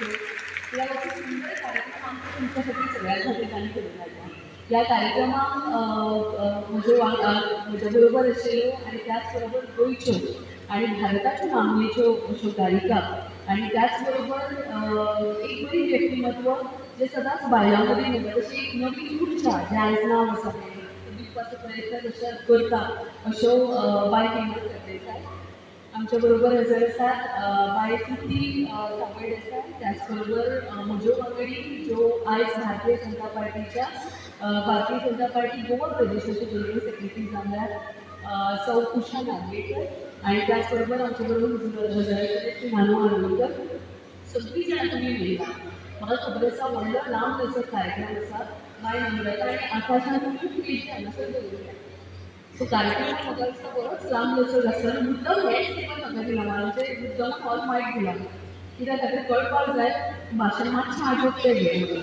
Show या खूप सुंदर कार्यक्रम आमच्या तुमच्यासाठी सगळ्यांच्या ठिकाणी केलेला आहे. या कार्यक्रमात म्हज्या आशिल्ल्यो आनी त्याच बरोबर गोंयच्यो आनी भारताच्यो नामनेच्यो अश्यो गायिका आनी त्याच बरोबर एक बरी व्यक्तिमत्व जे सदांच बायलां मदीं म्हणटा तशी एक नवी उर्जा जे आयज नांव आसा दिवपाचो प्रयत्न जशे करता अश्यो बाय फेमस सरदेसाय आमच्या बरोबर हजर आसात. बाय कृती सावय देसाय त्याच बरोबर म्हज्यो वांगडी ज्यो आयज भारतीय जनता पार्टीच्या भारतीय जनता पार्टी गोवा प्रदेशाचे जनरल सेक्रेटरी जाल्यार सौ उषा नार्वेकर आनी त्याच बरोबर आमच्या बरोबर हजर आशिल्ले नानू आर्वेकर सगळीं जाणां तुमी उलयता. म्हाका खबर आसा व्हडलो लांब असो कार्यक्रम आसा. बाय नम्रता आनी आकाशान खूब पेजी हांगासर दवरल्या सो कार्यक्रम म्हाका दिसता बरोच लांब असो आसतलो. मुद्दम हेच टेबल म्हाका दिला म्हणजे मुद्दम हॉल मायक दिला कित्याक खातीर कळपाक जाय भाशण मातशें आजोप तें घेवन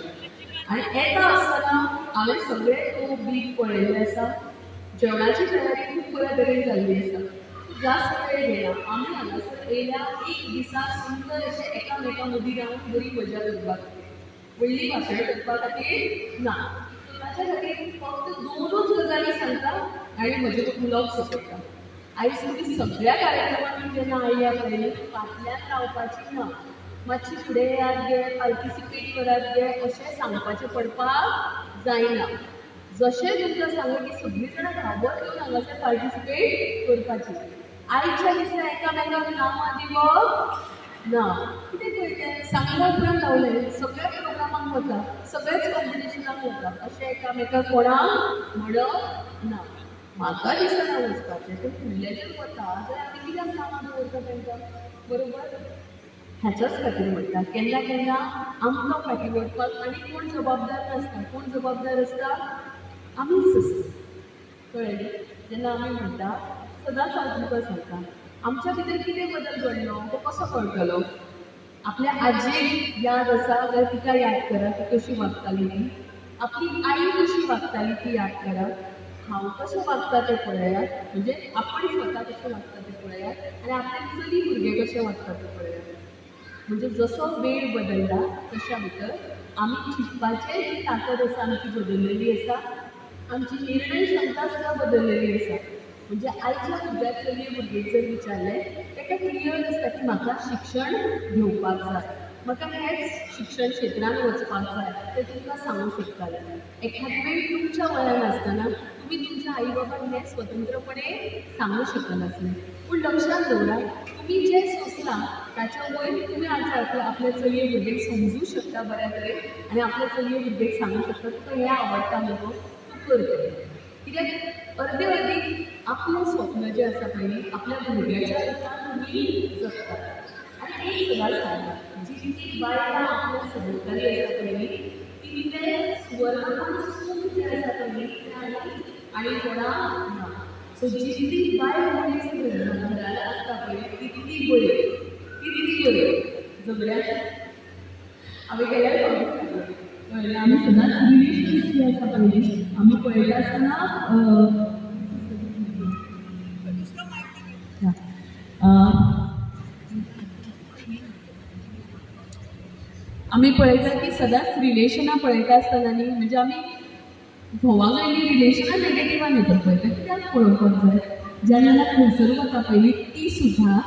आनी येता आसतना हांवें सगळे तो बीग पळयल्ले आसा. जेवणाची तयारी खूब बऱ्या तरेन जाल्ली आसा. जास्त वेळ घेना आमी हांगासर येयल्या एक दिसा सुंदर अशें एकामेका मदीं रावन बरी मजा करपाक व्हडली भाशण करपा खातीर ना. ताच्या खातीर फक्त दोनूच गजाली सांगता आनी म्हजें उलोवप सोंपयता. आयज तुमी सगळ्या कार्यक्रमांनी जेन्ना आयल्या पळय फाटल्यान रावपाची ना. मातशी फुडें येयात गे पार्टिसिपेट करात गे अशें सांगपाचें पडपाक जायना. जशें तुमकां सांगलें की सगळीं जाणां भाबत घेवन हांगासर पार्टिसिपेट करपाची. आयच्या दिसा एकामेकांक नांवां दिवप ना. कितें पळय सांगल्या उपरांत रावलें सगळ्या प्रोग्रामांक वता सगळेच कॉम्पिटिशनाक वता अशें एकामेकाक कोणाक म्हणप ना. म्हाका दिसना वचपाचें पूण फुडले जर वता जाल्यार आमी कित्याक नांवां दवरता तांकां बरोबर. हाच्याच खातीर म्हणटा केन्ना केन्ना आमकां फाटीं वचपाक आनी कोण जबाबदार नासता. कोण जबाबदार आसता आमीच आसता कळ्ळें. जेन्ना आमी म्हणटा सदांच हांव तुमकां सांगता आमच्या भितर कितें बदल घडलो तो कसो कळटलो. आपल्या आजयेक याद आसा जाल्यार तिका याद करा ती कशी वागताली ती. आपली आई कशी वागताली ती याद करा. हांव कशें वागता तें पळयात म्हणजे आपण स्वता कशें वागता तें पळयात आनी आपले चली भुरगे कशें वागता तें पळयात. म्हणजे जसो वेळ बदलला तशा भितर आमी चिंतपाचें जी ताकद आसा आमची बदललेली आसा. आमची निर्णय क्षमता सुद्दां बदललेली आसा. म्हणजे आयच्या भुरग्याक चलये भुरगेक जर विचारलें ताका क्लियर आसता की म्हाका शिक्षण घेवपाक जाय म्हाका हेच शिक्षण क्षेत्रांत वचपाक जाय तें तुमकां सांगूं शकतालें. एखाद वेळ तुमच्या वयान आसतना तुमी तुमच्या आई बाबांक हें स्वतंत्रपणे सांगूं शकनासलें. पूण लक्षात दवरा तुमी जें सोंसलां ताच्या वयर तुमी आज आपल्या चलये भुरगेक समजूं शकता बऱ्या तरेन आनी आपल्या चलये भुरगेक सांगूं शकता तुका हें आवडटा न्हू तूं कर. कित्याक अर्दे आपलें स्वप्न जें आसा पळय आपल्या भुरग्याच्या रुपान तुमी जगतात. आनी एक सदांच सांगता जी बायलां आपल्या सभोवताली आसा पळय तितलें स्वर्ग सूख जें आसा पळय तें आनी कोणाक ना. सो जितली बायल मनीस घरांत आसता पळय तितली बरी झगड्याक हांवें गेल्यार कळ्ळें आमी सदांच रिलेशन्स जे आसा पळय आमी पळयता आसतना आमी पळयता की सदांच रिलेशनां पळयता आसतना न्ही म्हणजे आमी घोवाक आयली रिलेशनां नेगेटिवान येता पळयता कित्याक पळोवपाक जाय. जेन्ना खंयसर वता पयली ती सुद्दां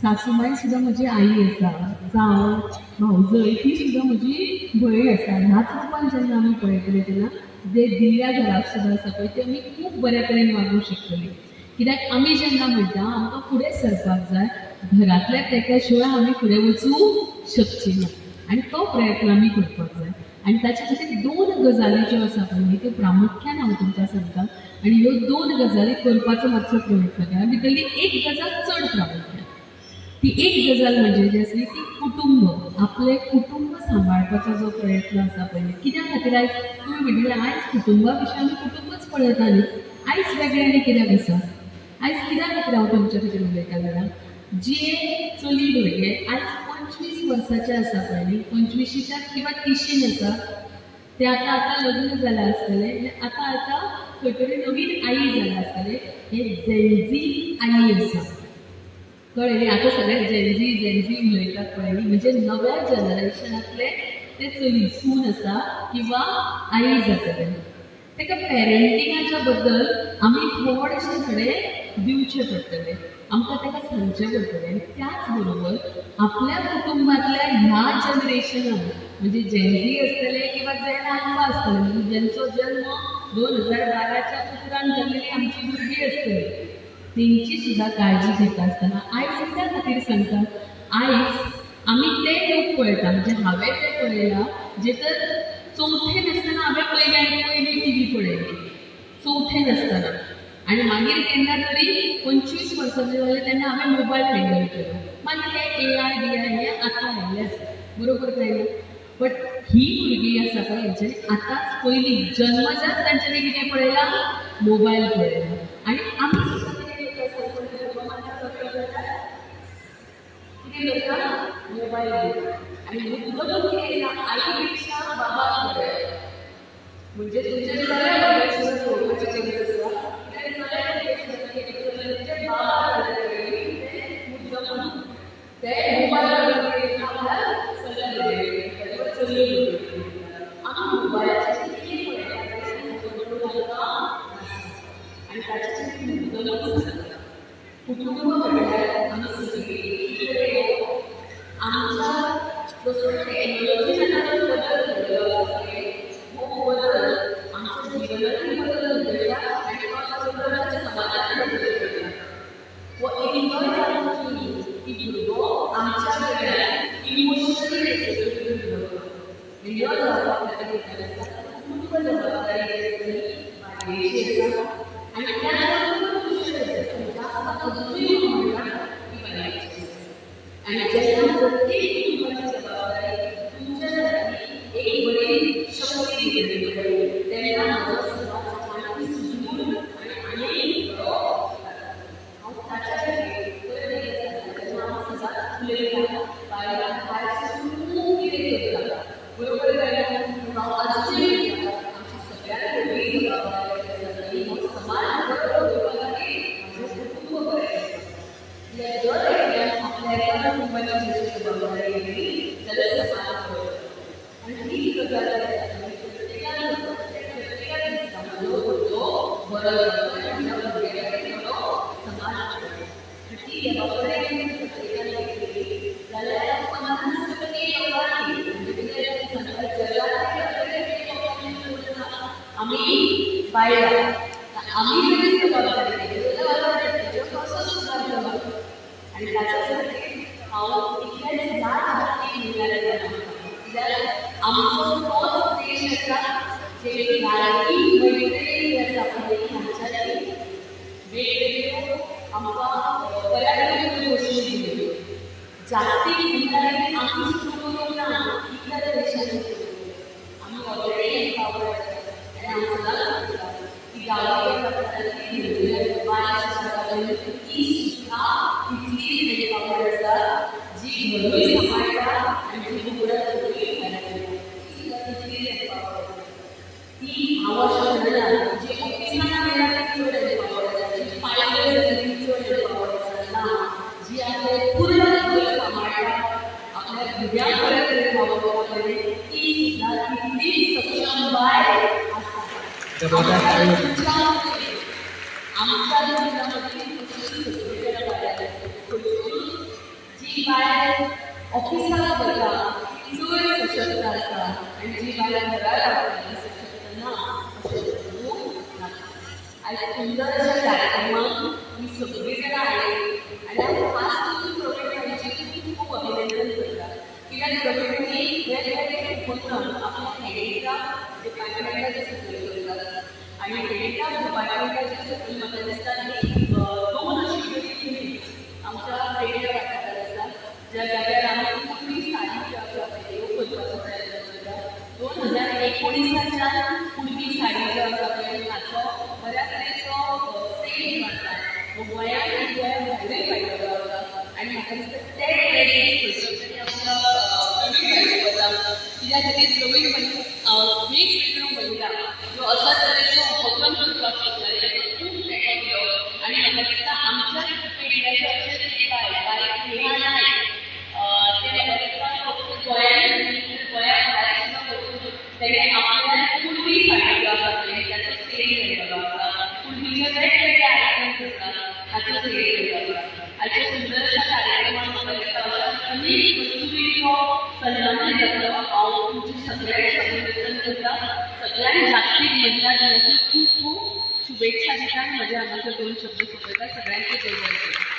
सासूमाय सुद्दां म्हजी आई आसा जावं भावजय ती सुद्दां म्हजी भयण आसा. ह्याच रूपान जेन्ना आमी पळयतले तेन्ना जे दिल्ल्या घराक सुद्दां आसा पळय ते आमी खूब बऱ्या तरेन वागूंक शकतली. कित्याक आमी जेन्ना म्हणटा आमकां फुडें सरपाक जाय घरांतल्या तेक्या शिवाय आमी फुडें वचूंक शकची ना आनी तो प्रयत्न आमी करपाक जाय. आनी ताचे खातीर दोन गजाली ज्यो आसा पळय त्यो प्रामुख्यान हांव तुमकां सांगता आनी ह्यो दोन गजाली करपाचो मातसो प्रयत्न करा. भितरली एक गजाल चड प्रामुख्यान ती एक गजाल म्हणजे जी आसली ती कुटुंब. आपले कुटुंब सांबाळपाचो जो प्रयत्न आसा पळय कित्या खातीर आयज तुमी म्हणटलें आयज कुटुंबा विशीं आमी कुटुंबच पळयता न्ही आयज वेगळें आनी कित्याक आसा. आयज कित्या खातीर हांव तुमच्या खातीर उलयता जाल्यार जे चली भुरगे आयज 25 वर्साचे आसा पळय न्ही 25च्या किंवा 30 आसा ते आतां लग्न जालां आसतलें आतां खंय तरी नवीन आई जालां आसतलें हे जेन्झी आई आसा. कळ्ळें आता सगळे जेनझी उलयतात कळ्ळें म्हणजे नव्या जनरेशनांतले ते चली सून आसा किंवा आई जातले ताका पेरंटिंगाच्या बद्दल आमी थोडेशे थोडे दिवचे पडटले आमकां ताका सांगचें पडटलें आनी त्याच बरोबर आपल्या कुटुंबातल्या ह्या जनरेशनान म्हणजे जेनझी आसतले किंवा जेन आल्फा आसतले म्हणजे जेंचो जल्म 2012च्या उपरांत जाल्लेली आमची भुरगीं आसतली तेंची सुद्दां काळजी घेता आसतना आयज कित्या खातीर सांगतात आयज आमी ते लोक पळयता म्हणजे हांवें तें पळयलां जे तर चवथेन आसतना हांवें पयली टी व्ही पळयली चवथेन आसतना आनी मागीर केन्ना तरी 25 वर्सांचे जाले तेन्ना हांवें मोबायल हँडल केलो मागीर हे AI BI हे आतां आयिल्ले आसा बरोबर काय ना बट ही भुरगीं आसा पळय हेंच्यांनी आतांच पयलीं जन्मजात तांच्यांनी कितें पळयलां मोबायल पळयला आनी आमी सुद्दां कितें करता मोबायल आणि मुद्दम कितें आई पेक्षा बाबा बरें म्हणजे तुमचे सगळ्या भुरग्यांची पळोवपाची गरज आसा तुमचे बाबा मुद्दम ते मोबायल आपल्या सगळ्या चलयो आमी मोबायलाचेर कितें पळयता आणि ताच्याचेर मुद्दमच कुटुंब म्हणल्यार आमी सगळीं आमच्या जसो टेक्नॉलॉजीन बदल घडलो हो बदल आमच्या जिवनातूय बदल घडला आनी तो बदल समाजात बदल घडला वो इतलोय जालो की भुरगो आमच्या वेळार इमोशनली एक्सप्रेस करता ह्यो जावपाक कुटुंब जबाबदारी बायलेची आसा आनी त्या आणि जेव्हा प्रत्येक कुटुंबाची जबाबदारी तुमच्यासाठी एक बरी शक्ती दिली त्यांना माझा समाज आणखी सुदृढ आणि अनेक त्याच्यासाठी समाज फुलेला बायला खूप किती करतात बरोबर आमची सगळ्यात वेगळी जबाबदारी समाज बरोबर कुटुंब आपल्या कुटुंबाची जबाबदारी घेतली तर समाज आणि ही जबाबदारी समाज ती जबाबदारी प्रत्येकाने घेतली जाल्यार 50% आम्ही बायला आम्ही जरी जबाबदारी घेतली तर कसं सुधारलं आणि त्याच्यासाठी हांव इतलेच कित्याक आमचो तोच देश आसा जे लाडकी मैत्री आसा पळय हांच्यानी वेगवेगळ्यो आमकां बऱ्यापैकी गोश्टी दिल्यो जागतीक विकासाक आमी सुरू करूंक ना इतल्या देशांनी आमी ऑलरेडी एम्पावर्ड आसा आनी हांव सदांच सांगता की गांवांतली ती सुद्दां तितलीच एम्पावर्ड आसा जी घरूय सांबाळटा आनी जी फुडें ती आवश्यक म्हणना जी ऑफिसांत गेल्यार चड एम्पावर्ड आसा जी पायलट चड एम्पावर्ड आसा ना जी आपले पूर्ण घर सांबाळटा आपल्या भुरग्यांक बऱ्या तरेन वावरता पळय ती सुद्दां तितलीच सक्षम बाय आसा आमच्या जिवनामधली जी बाय ऑफिसाक वता ती चड सशक्त आसा आनी जी बाय घरा रावता सशक्त ना आयज सुंदर अशा कार्यक्रमाक ही सगळीं जाणां आयली आनी हांव खास करून गव्हर्मेंटाचें खूब अभिनंदन करता कित्याक गव्हर्मेंटांनी वेगवेगळे उपक्रम आपल्या हँडिक्राफ्ट डिपार्टमेंटाचे सकयल करतात आनी हँडिक्राफ्ट डिपार्टमेंटाचे सकयल म्हाका दिसता की 2 अशी बरी आमच्या पेडण्या वाठारांत आसा ज्या जाग्यार आमी कुणबी साडी ज्यो आसा पळय ह्यो करपाचो प्रयत्न करता 2019च्यान कुणबी साडी ज्यो आसा पळय हाचो बऱ्या तरेचो सेल आसा हो गोंयांत आनी गोंया भायरूय वाडलेलो आसा आनी म्हाका दिसता ते क्रेडीट वता कित्याक खातीर प्रवीण वेगवेगळ्यो महिला ह्यो अशा तरेचो उपक्रम करपाक शकता खूब तेंको दिलो आनी म्हाका दिसता आमच्या पेडण्याचे अशे तरेचे ध्येय ठेवला. आजच्या सुंदर अशा कार्यक्रमात अनेक वस्तूंनी सन्मानित जातलो. हांव तुमचे सगळ्यांचे अभिनंदन करता. सगळ्यांक जागतीक महिला दिनाच्यो खूप खूप शुभेच्छा दिता आनी म्हजे हांगासर 2 शब्द सोंपयता. सगळ्यांचे देव बरें करूं.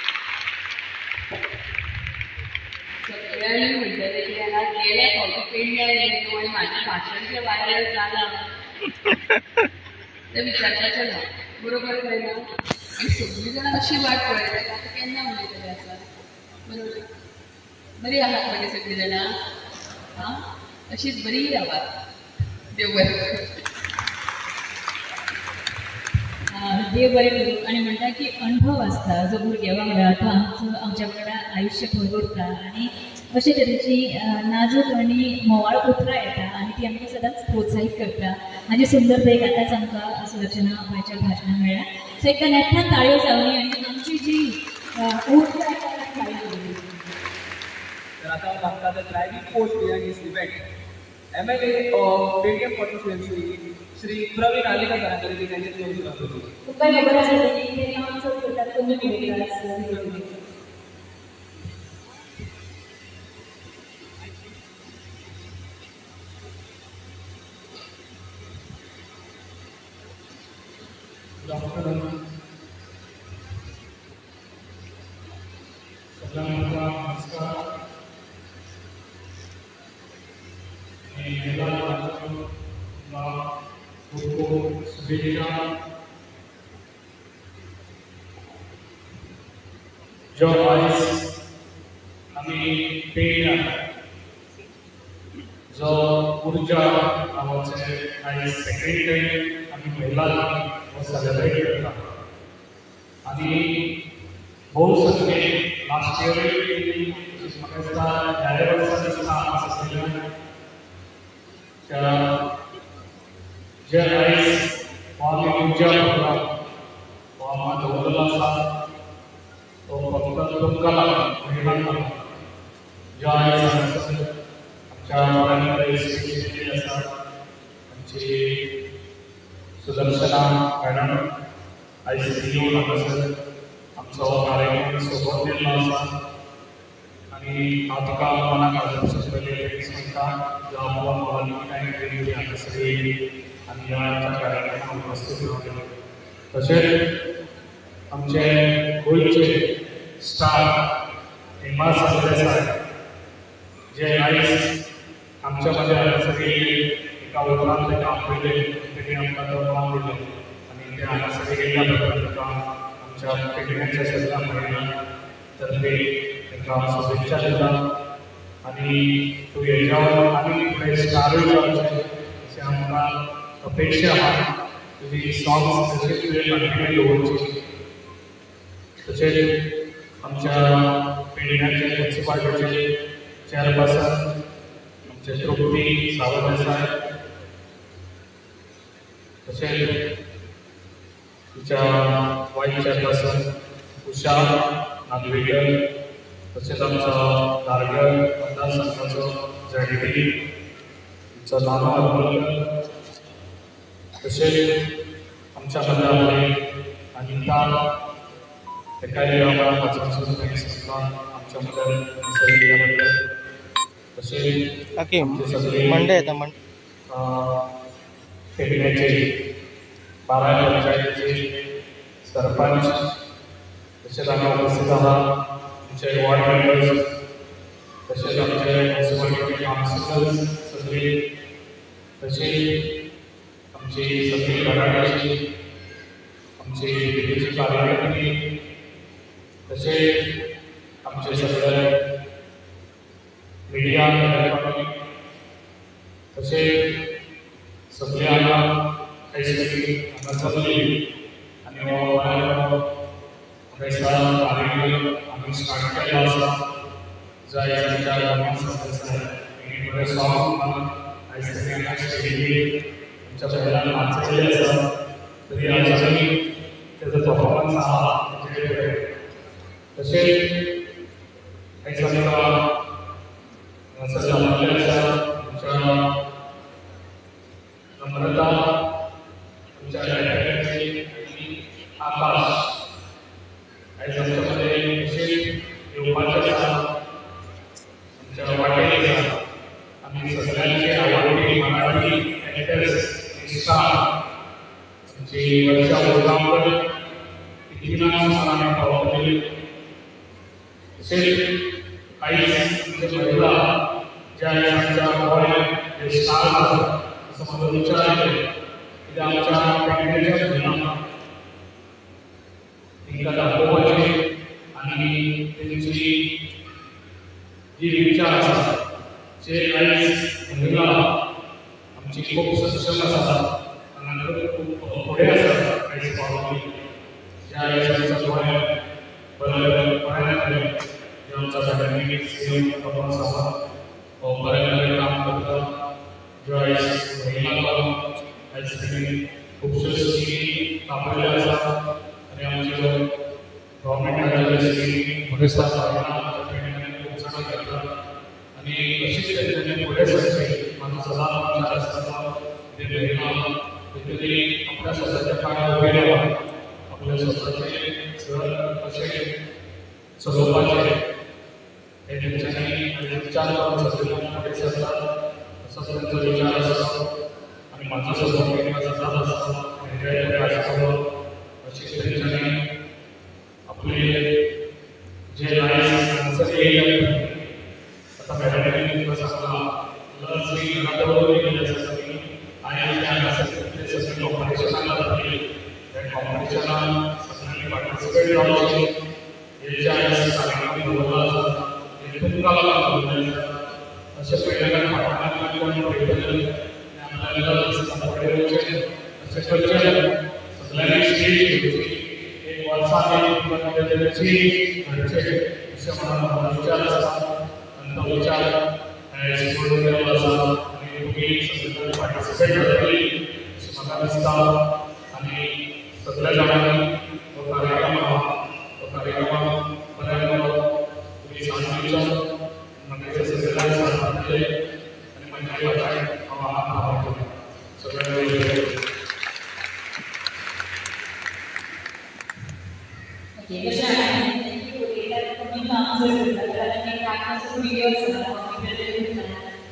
सगळ्यांनी म्हणटलें की हांगा गेले फावटी पेडण्यां येयलो आनी म्हाजें भाशण जें वायरल जालां तें विचारपाचें ना. बरोबर काय ना? आनी सगळीं जाणां अशी वाट पळयतात आतां केन्ना उलयतले आसा. बरोबर बरी आहात मगे सगळीं जाणां? हां अशीच बरी रावात. देव बरें करूं. देव बरें करूं. आनी म्हणटा की अणभव आसता जो भुरग्या वांगडा तो आमच्या वांगडा आयुश्यभर उरता आनी अशे तरेची नाजूक आनी मोवाळ उतरां येता आनी ती आमकां सदांच प्रोत्साहीत करता. हाजी सुंदर देख आतांच आमकां सुदर्शना बायच्या भाशणां मेळ्ळ्या. सो एका नेटान ताळयो जावनी आनी आमची जी ऊर्जा आसा ती भायर सरली. तर आता हांव सांगता the driving force behind this event. MLA of Pernem constituency Shri Pravin Arlekar सरांकडे त्यांचे दोन शब्द होते. तुमकां खबर आसा की ते काम चड करतात कमी उलयतात. सगळ्यांना नमस्कार. खूप खूप शुभेच्छा. जो आयज आमी पेडण्या जो उर्जा नावाचे आयज सेकंड टाइम आमी महिला हो सेलिब्रेट करता. आनी भोव सगळे लास्ट इयर म्हाका दिसता ह्या वर्सा दिसता हांगा जे आयज हो आमी उर्जा प्रोग्राम हो आमकां दवरलेलो आसा तो फक्त तुमकां लागून महिलांक लागून. जो आयज हांगासर आमच्या वाड्यामध्ये स्पीच आसा आमची सुदर्शना मॅडम आयज येवन हांगासर आमचो कार्यक्रम सोबत दिल्लो आसा. आनी हांव तुका मनाक आजून पयलीं थँक्स म्हणटा जो आपलो मोलादीक टायम दिवन हांगासर येयली आनी ह्या कार्यक्रमाक उपस्थित रावली. तशेंच आमचे गोंयचे स्टार हेमा सरदेसाय जे आयज आमच्या मदीं हांगासर येयली. एका उतरान ताका आपयलें तेणी आमकां तो नांव दिलें आनी ते हांगासर येयल्या बद्दल तुका आमच्या पेडण्याच्या सगळ्या महिलां तर्फे तांकां शुभेच्छा दिता. आनी तूं हेज्या आनी फुडें स्टारूय जावचें अशें आमकां अपेक्षा आहा. तुजी सॉंग्स तशेंच तुवें कंटिन्यू दवरची. तशेंच आमच्या पेडण्याचे म्युन्सिपालिटीचे चेअरपर्सन आमचे तृप्ती सावंत देसाय. तशेंच तुमच्या वायस चेअरपर्सन उषा नागवेकर. तशेंच आमचो धारगळ मतदारसंघाचो ZDP आमचो नानो हरमलकर. तशेंच आमच्या मदीं आपली अनिता तेकाय आमकां वचून थँक्स करता आमच्या मदीं हंगासर येयल्या बद्दल. तशेंच सगळी मंडे येता पेडण्याचे 12 पंचायतीचे सरपंच तशेंच हांगा उपस्थित आहा आमचे वॉर्ड मेंबर्स तशेंच आमचे म्युन्सिपालिटी कावन्सिलर्स सगळी. तशेंच आमची सगळी घराण्याची आमची दिल्लीची कार्यकर्ती तशेंच आमचे सगळे मिडिया इलेक्ट्रॉनीक तशेंच सगळे हांगा आयज हांगा चल्ली आनी हो म्हाका दिसता कार्यक्रम आमी स्टार्ट केल्लो आसा. जो आयज आमच्या गोंयांत सरदेसाय तेणी बरें सॉंग म्हणून आयज तेणी हांगा स्टेजीर आमच्या पहिल्यान नाचयल्लें आसा. तरी आजूनय तेजो परफॉर्मन्स आहा तेजे कडेन. तशेंच आयज आमकां हांगासर जाल्लें आसा आमच्या नम्रता आमच्या आकाश आयज आमचे महिला ज्या आमच्या गोंयांत जे स्टार आसात असं म्हाजो विचार आहे की आमच्या पेडणेच्या भुरग्यांक तांकां दाखोवपाचें आनी तेंची जी विचार आसा जे आयज महिला आमची खूब सक्षम आसा आनी खूब फुडें आसा आयज पावली जे आयज आमच्या गोंयांत बऱ्या जे आमचा एकेडमिक सीएम प्रमोद सावंत हो बरें काम करता जो आयज महिलांक आयज तेणी खुबश्यो स्किमी राबयल्यो आसा आनी आमच्यो गव्हर्मेंटाच्यो स्किमी म्हाका खूब जाणां करतात आनी अशीच तरेन फुडें सरचें म्हाजो सदांच विचार आसता की महिला भितरली आपल्या स्वताच्या पांयार उबी रावन आपल्या स्वताचें घर कशें चलोवपाचें हे तेंच्यांनी विचार करून सगळ्यांक फुडें सरतात असो तेंचो विचार आसा आनी म्हाजो सपोर्ट तेंकां सदांच आसता तेंच्याय फुडें आसतलो अशीच तेंच्यांनी आपले जे आयज आन्सर येयल्या आता मॅडमांनी तुका सांगलां लस ही घरा दवरून येयल्ली आसा ती आयज जे आसा ते सगळे कॉम्पिटिशनाक लागली त्या कॉम्पिटिशनाक सगळ्यांनी पार्टिसिपेट जावचें हे जे आयज कार्यक्रम दवरला आसा हे तुमकां लागून दवरले आसा अशें पयल्यार फाटल्यान कोण पळयतले आनी आपल्याला दिसता फुडें वचचें अशें करचें सगळ्यांनी स्टेज घेवची एक वर्सान एक किंवा कितें तरी घडचें अशें म्हाका विचार आसा आनी तो विचार आयज फुडें गेल्लो आसा आनी तुमी सगळ्यांनी पार्टिसिपेट करतली अशें म्हाका दिसता आनी सगळ्या जाणांनी हो कार्यक्रम आहा तो कार्यक्रमाक बऱ्याक तुमी साथ दिवचो म्हाका सगळ्यांक साथ दितले आनी म्हाज्या वाट्यान हांव आभार मानता सगळ्यांक ओके कशें आनी कमी काम चड करता कारण एक आतांचो व्हिडिओ आसा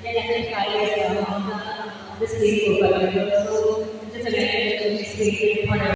जे खातीर कार्य आसा स्क्रीन करपाक सो सगळ्यांनी स्क्रीन